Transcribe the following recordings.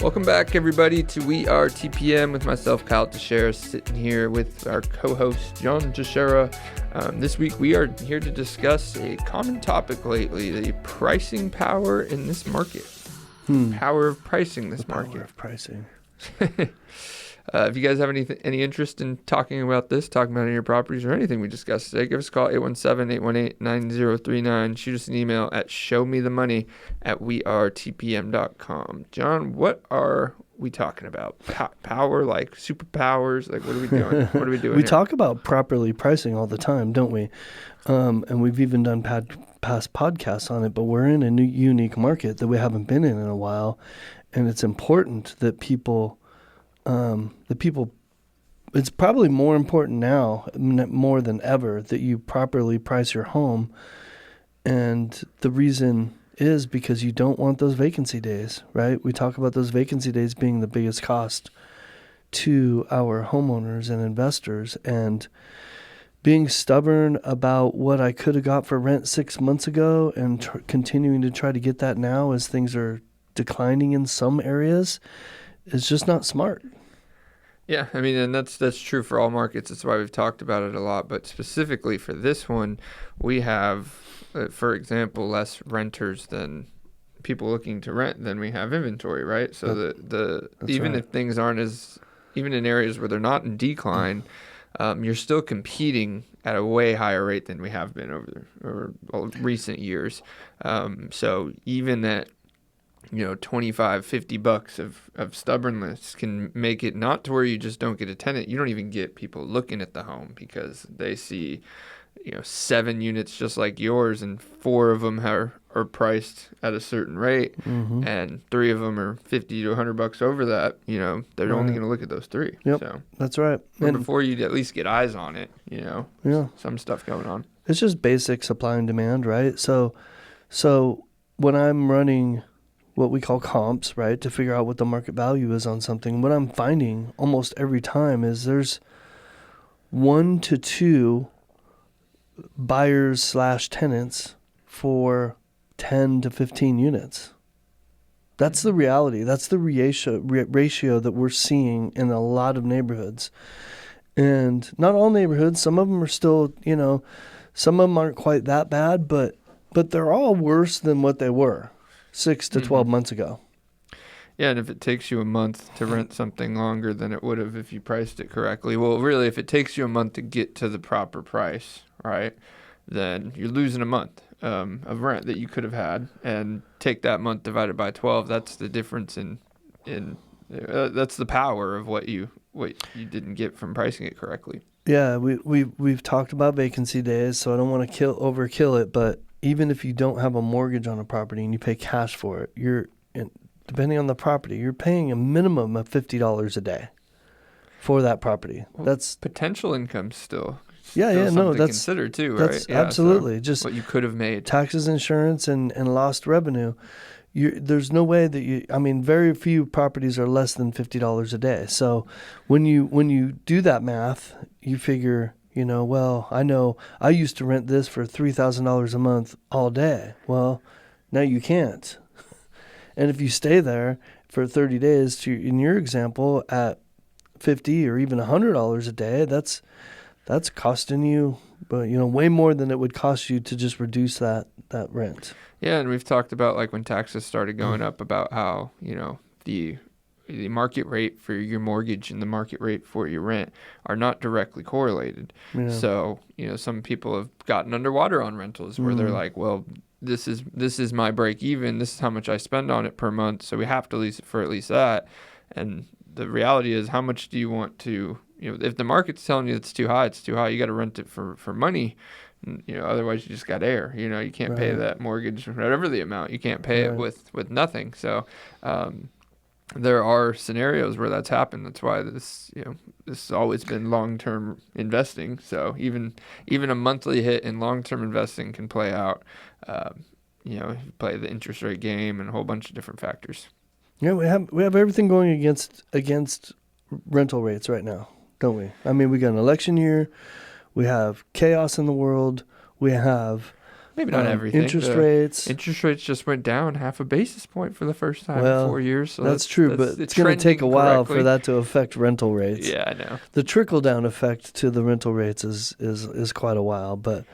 Welcome back, everybody, to We Are TPM with myself, Kyle Teixeira, sitting here with our co-host, John Teixeira. This week, we are here to discuss a common topic lately, the pricing power in this market. Power of pricing this market. Power of pricing. If you guys have any interest in talking about this, talking about any of your properties or anything we discussed today, give us a call, 817-818-9039. Shoot us an email at showmethemoney@wearetpm.com. John, what are we talking about? Power, like superpowers? Like, what are we doing? What are we doing We here? talk about properly pricing all the time, don't we? And we've even done past podcasts on it, but we're in a new unique market that we haven't been in a while. And it's important that people, it's probably more important now, more than ever, that you properly price your home. And the reason is because you don't want those vacancy days, right? We talk about those vacancy days being the biggest cost to our homeowners and investors, and being stubborn about what I could have got for rent 6 months ago and continuing to try to get that now as things are declining in some areas is just not smart. Yeah, I mean, and that's true for all markets. That's why we've talked about it a lot. But specifically for this one, we have, for example, less renters than people looking to rent than we have inventory, right? So even right. if things aren't even in areas where they're not in decline, you're still competing at a way higher rate than we have been over recent years. So even at $25-$50 of stubbornness can make it not to where you just don't get a tenant. You don't even get people looking at the home because they see 7 units just like yours, and 4 of them are priced at a certain rate, and 3 of them are $50 to $100 over that. They're only going to look at those 3. Yep, so that's right. But And before you at least get eyes on it, some stuff going on. it's just basic supply and demand, right? So when I'm running what we call comps, right, to figure out what the market value is on something, what I'm finding almost every time is there's 1 to 2 buyers/tenants for 10 to 15 units. That's the reality. That's the ratio that we're seeing in a lot of neighborhoods. And not all neighborhoods. Some of them are still, some of them aren't quite that bad, but they're all worse than what they were 6 to 12 months ago. Yeah, and if it takes you a month to rent something longer than it would have if you priced it correctly, well, really, if it takes you a month to get to the proper price, right, then you're losing a month of rent that you could have had, and take that month divided by 12. That's the difference in that's the power of what you didn't get from pricing it correctly. Yeah, we've talked about vacancy days, so I don't want to overkill it, but even if you don't have a mortgage on a property and you pay cash for it, depending on the property, you're paying a minimum of $50 a day for that property. Well, that's potential income still. That's to consider too, right? That's absolutely just what you could have made. Taxes, insurance, and lost revenue. There's no way that very few properties are less than $50 a day. So when you do that math, you figure, well, I know I used to rent this for $3,000 a month all day. Well, now you can't. And if you stay there for 30 days, in your example, at $50 or even $100 a day, that's costing you, way more than it would cost you to just reduce that rent. Yeah, and we've talked about, like, when taxes started going up, about how the market rate for your mortgage and the market rate for your rent are not directly correlated. Yeah. So some people have gotten underwater on rentals where they're like, well, this is my break even. This is how much I spend on it per month. So we have to lease it for at least that. And the reality is, how much do you want to, if the market's telling you it's too high, it's too high. You got to rent it for money. Otherwise you just got air. You can't pay that mortgage, whatever the amount. You can't pay it with nothing. So there are scenarios where that's happened. That's why this has always been long-term investing. So even a monthly hit in long-term investing can play out. Play the interest rate game and a whole bunch of different factors. Yeah, we have everything going against rental rates right now, don't we? I mean, we got an election year, we have chaos in the world, we have Maybe not everything. Interest rates. Interest rates just went down half a basis point for the first time Well, in 4 years. So that's true, but it's going to take a while for that to affect rental rates. Yeah, I know. The trickle-down effect to the rental rates is quite a while, but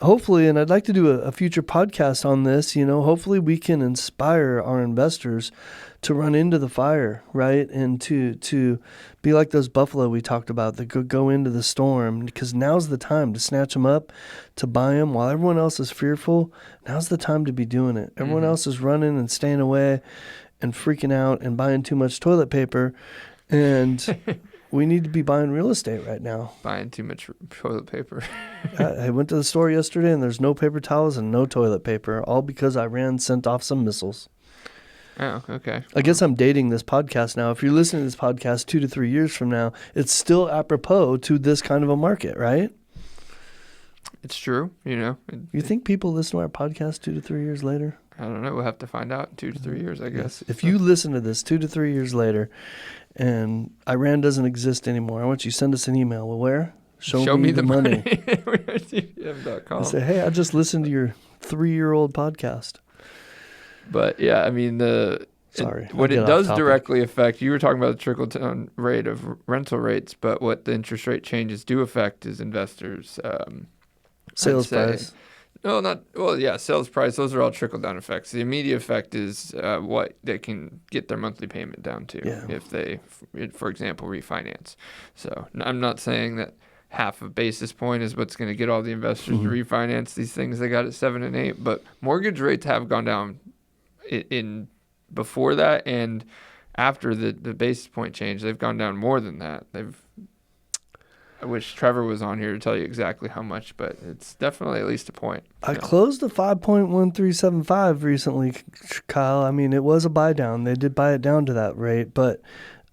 hopefully, and I'd like to do a future podcast on this, hopefully we can inspire our investors to run into the fire, right? And to be like those buffalo we talked about that could go into the storm, because now's the time to snatch them up, to buy them while everyone else is fearful. Now's the time to be doing it. Everyone else is running and staying away and freaking out and buying too much toilet paper. And we need to be buying real estate right now. Buying too much toilet paper. I went to the store yesterday and there's no paper towels and no toilet paper, all because Iran sent off some missiles. Oh, okay. I guess I'm dating this podcast now. If you're listening to this podcast 2 to 3 years from now, it's still apropos to this kind of a market, right? It's true, You think people listen to our podcast 2 to 3 years later? I don't know. We'll have to find out in 2 to 3 years, I guess. If you listen to this 2 to 3 years later and Iran doesn't exist anymore, I want you to send us an email. Well, where? Show me the money. TPM.com. Say, hey, I just listened to your 3-year-old podcast. But yeah, I mean, what it does directly affect, you were talking about the trickle-down rate of rental rates, but what the interest rate changes do affect is investors' sales price. Sales price. Those are all trickle-down effects. The immediate effect is what they can get their monthly payment down to if they, for example, refinance. So I'm not saying that half a basis point is what's going to get all the investors to refinance these things they got at 7 and 8, but mortgage rates have gone down in before that and after the basis point change. They've gone down more than that. I wish Trevor was on here to tell you exactly how much, but it's definitely at least a point. I closed a 5.1375 recently, Kyle. I mean, it was a buy down. They did buy it down to that rate, but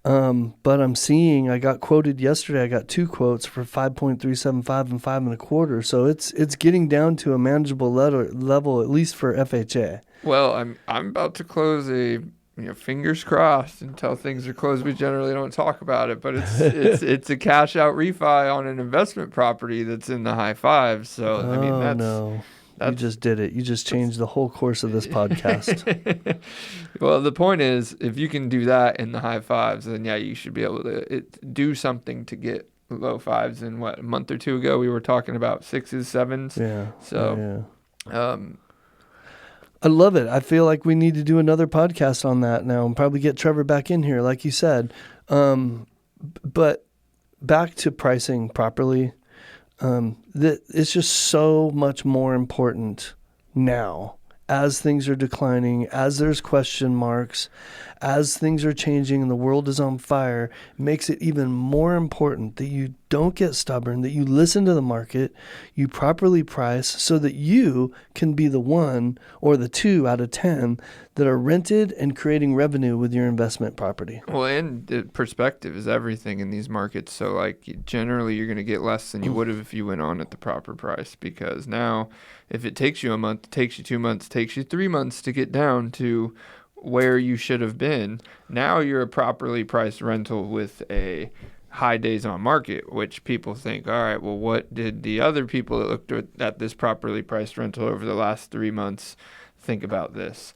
I'm seeing, I got quoted yesterday. I got 2 quotes for 5.375 and 5.25. So it's getting down to a manageable level, at least for FHA. Well, I'm about to close a, fingers crossed until things are closed. We generally don't talk about it, but it's a cash out refi on an investment property that's in the high 5s. So I mean, you just did it. You just changed the whole course of this podcast. Well, the point is, if you can do that in the high 5s, then you should be able to do something to get low 5s. And a month or 2 ago, we were talking about 6s, 7s. Yeah. So, I love it. I feel like we need to do another podcast on that now and probably get Trevor back in here, like you said. But back to pricing properly. It's just so much more important now as things are declining, as there's question marks, as things are changing and the world is on fire. It makes it even more important that you don't get stubborn, that you listen to the market, you properly price so that you can be the 1 or the 2 out of 10 that are rented and creating revenue with your investment property. Well, and the perspective is everything in these markets. So generally you're going to get less than you would have if you went on at the proper price, because now if it takes you a month, it takes you 2 months, it takes you 3 months to get down to where you should have been. Now you're a properly priced rental with a high days on market, which people think, all right, well, what did the other people that looked at this properly priced rental over the last 3 months think about this?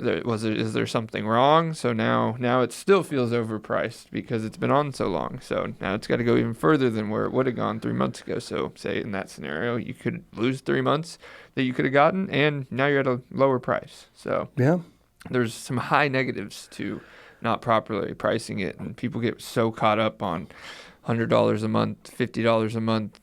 Is there something wrong? So now it still feels overpriced because it's been on so long. So now it's got to go even further than where it would have gone 3 months ago. So say in that scenario, you could lose 3 months that you could have gotten, and now you're at a lower price. So there's some high negatives to not properly pricing it, and people get so caught up on $100 a month, $50 a month,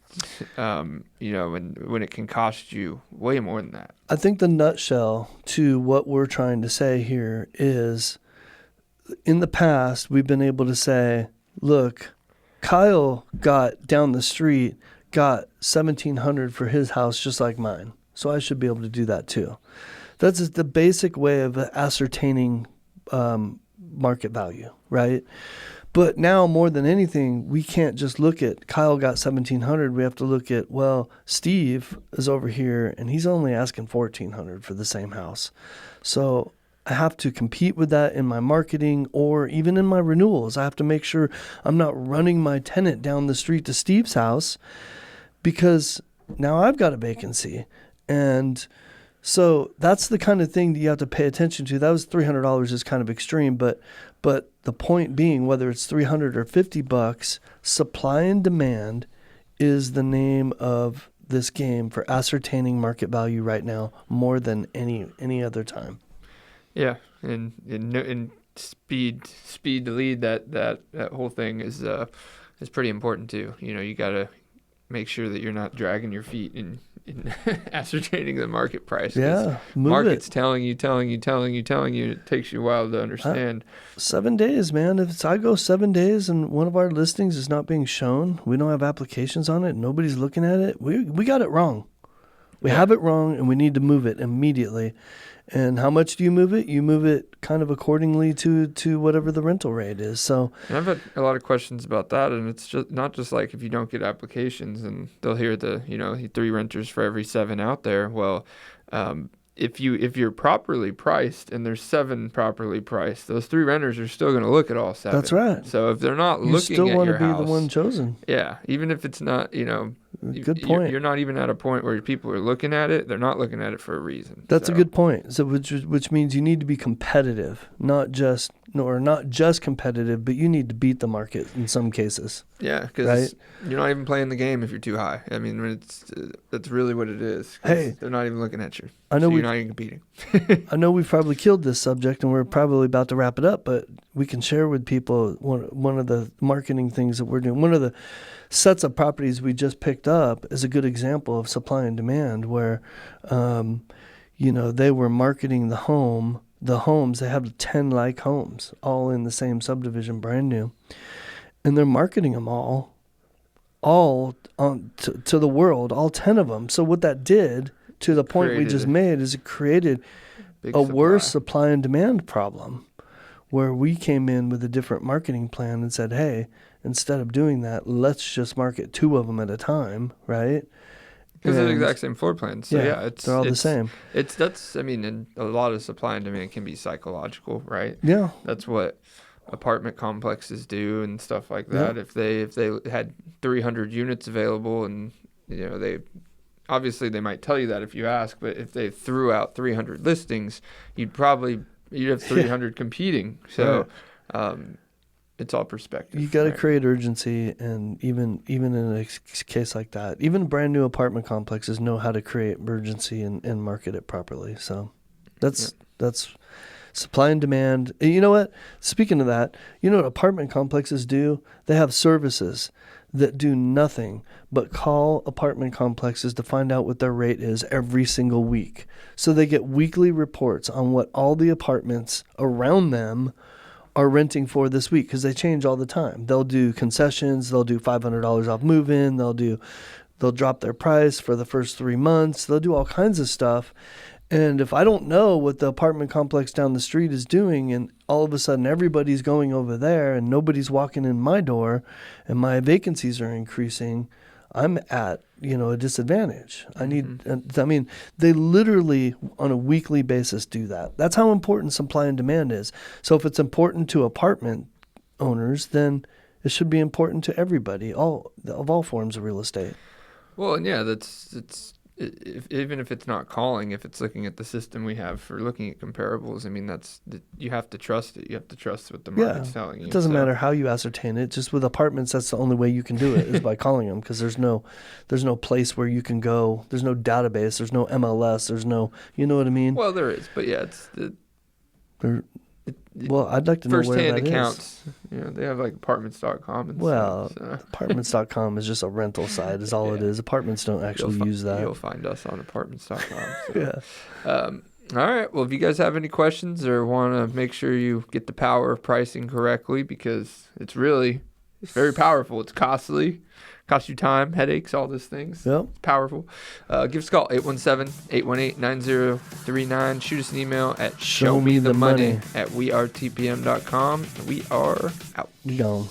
and when it can cost you way more than that. I think the nutshell to what we're trying to say here is, in the past, we've been able to say, look, Kyle got down the street, got $1,700 for his house just like mine, so I should be able to do that too. That's just the basic way of ascertaining market value, right? But now more than anything, we can't just look at Kyle got $1,700. We have to look at, well, Steve is over here and he's only asking $1,400 for the same house. So I have to compete with that in my marketing or even in my renewals. I have to make sure I'm not running my tenant down the street to Steve's house, because now I've got a vacancy. And so that's the kind of thing that you have to pay attention to. That was $300 is kind of extreme, but the point being, whether it's $300 or $50, supply and demand is the name of this game for ascertaining market value right now more than any other time. Yeah, and speed to lead, that whole thing is pretty important too. You know, you got to make sure that you're not dragging your feet in ascertaining the market price. Yeah, market's telling you. It takes you a while to understand. 7 days, man. If I go 7 days and one of our listings is not being shown, we don't have applications on it, nobody's looking at it, we got it wrong. We have it wrong, and we need to move it immediately. And how much do you move it? You move it kind of accordingly to whatever the rental rate is. So, and I've had a lot of questions about that, and it's just not just like if you don't get applications, and they'll hear 3 renters for every 7 out there. Well, if you're properly priced and there's 7 properly priced, those 3 renters are still going to look at all 7. That's right. So if they're not you looking still at want your to be house, the one chosen. Yeah, even if it's not, good point. You're not even at a point where people are looking at it. They're not looking at it for a reason. That's a good point. So which means you need to be competitive, not just competitive, but you need to beat the market in some cases. Yeah, because you're not even playing the game if you're too high. I mean, that's really what it is. Hey, they're not even looking at you. I know you're not even competing. I know we've probably killed this subject, and we're probably about to wrap it up, but we can share with people one of the marketing things that we're doing. One of the sets of properties we just picked up is a good example of supply and demand, where they were marketing the homes. They have 10 like homes, all in the same subdivision, brand new, and they're marketing them all on to the world, all 10 of them. So what that did, to the point we just made, is it created a worse supply and demand problem, where we came in with a different marketing plan and said, hey, instead of doing that, let's just market 2 of them at a time, right? Because they're the exact same floor plan. So they're all the same. And a lot of supply and demand can be psychological, right? Yeah. That's what apartment complexes do and stuff like that. Yeah. If they had 300 units available, and they obviously they might tell you that if you ask, but if they threw out 300 listings, you'd have 300 competing. So it's all perspective. You got to create urgency, and even in a case like that, even brand new apartment complexes know how to create urgency and market it properly. So that's supply and demand. And you know what? Speaking of that, you know what apartment complexes do? They have services that do nothing but call apartment complexes to find out what their rate is every single week. So they get weekly reports on what all the apartments around them are renting for this week, because they change all the time. They'll do concessions. They'll do $500 off move-in. They'll drop their price for the first 3 months. They'll do all kinds of stuff. And if I don't know what the apartment complex down the street is doing, and all of a sudden everybody's going over there and nobody's walking in my door, and my vacancies are increasing, I'm at a disadvantage. They literally on a weekly basis do that. That's how important supply and demand is. So if it's important to apartment owners, then it should be important to everybody, of all forms of real estate. Well, and even if it's not calling, if it's looking at the system we have for looking at comparables, you have to trust it. You have to trust what the market's telling you. It doesn't matter how you ascertain it. Just with apartments, that's the only way you can do it is by calling them, because there's no place where you can go. There's no database. There's no MLS. There's no, you know what I mean? Well, there is, but well, I'd like to know where that first-hand accounts. They have like apartments.com and stuff. So. Apartments.com is just a rental site, is all it is. Apartments don't actually use that. You'll find us on apartments.com. So. Yeah. All right. Well, if you guys have any questions or want to make sure you get the power of pricing correctly, because it's very powerful. It's costly. Costs you time, headaches, all those things. Yep. It's powerful. Give us a call, 817-818-9039. Shoot us an email at showmethemoney@wearetpm.com. We are out. Gone.